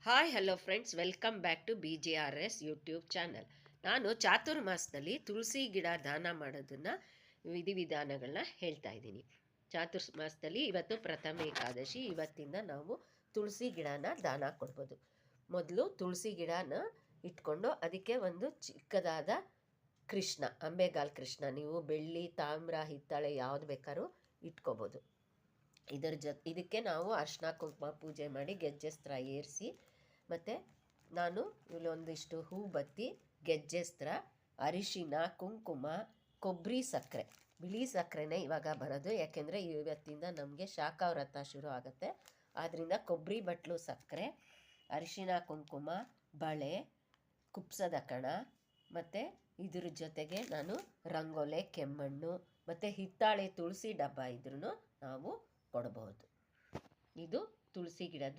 Hi hello friends, welcome back to BJRS YouTube channel. ನಾನು ಚಾತುರ್ಮಾಸದಲ್ಲಿ ತುಳಸಿ ಗಿಡ ದಾನ ಮಾಡೋದನ್ನು ವಿಧಿವಿಧಾನಗಳನ್ನ ಹೇಳ್ತಾ ಇದ್ದೀನಿ. ಚಾತುರ್ಮಾಸದಲ್ಲಿ ಇವತ್ತು ಪ್ರಥಮ ಏಕಾದಶಿ. ಇವತ್ತಿಂದ ನಾವು ತುಳಸಿ ಗಿಡನ ದಾನ ಕೊಡ್ಬೋದು. ಮೊದಲು ತುಳಸಿ ಗಿಡನ ಇಟ್ಕೊಂಡು ಅದಕ್ಕೆ ಒಂದು ಚಿಕ್ಕದಾದ ಕೃಷ್ಣ, ಅಂಬೆಗಾಲ್ ಕೃಷ್ಣ, ನೀವು ಬೆಳ್ಳಿ, ತಾಮ್ರ, ಹಿತ್ತಾಳೆ ಯಾವ್ದು ಬೇಕಾದ್ರೂ ಇಟ್ಕೋಬೋದು. ಇದಕ್ಕೆ ನಾವು ಅರ್ಶಿನ ಕುಂಕುಮ ಪೂಜೆ ಮಾಡಿ ಗೆಜ್ಜೆಸ್ತ್ರ ಏರಿಸಿ, ಮತ್ತು ನಾನು ಇಲ್ಲೊಂದಿಷ್ಟು ಹೂ ಬತ್ತಿ, ಗೆಜ್ಜೆಸ್ತ್ರ, ಅರಿಶಿನ, ಕುಂಕುಮ, ಕೊಬ್ಬರಿ ಸಕ್ಕರೆ, ಬಿಳಿ ಸಕ್ಕರೆನೇ ಇವಾಗ ಬರೋದು, ಯಾಕೆಂದರೆ ಇವತ್ತಿಂದ ನಮಗೆ ಶಾಖವ್ರತ ಶುರು ಆಗುತ್ತೆ. ಆದ್ದರಿಂದ ಕೊಬ್ಬರಿ ಬಟ್ಲು ಸಕ್ಕರೆ, ಅರಿಶಿನ, ಕುಂಕುಮ, ಬಳೆ, ಕುಪ್ಸದ ಕಣ, ಮತ್ತು ಇದ್ರ ಜೊತೆಗೆ ನಾನು ರಂಗೋಲೆ, ಕೆಮ್ಮಣ್ಣು ಮತ್ತು ಹಿತ್ತಾಳೆ ತುಳಸಿ ಡಬ್ಬ ಇದ್ರೂ ನಾವು ಕೊಡಬಹುದು. ಇದು ತುಳಸಿ ಗಿಡದ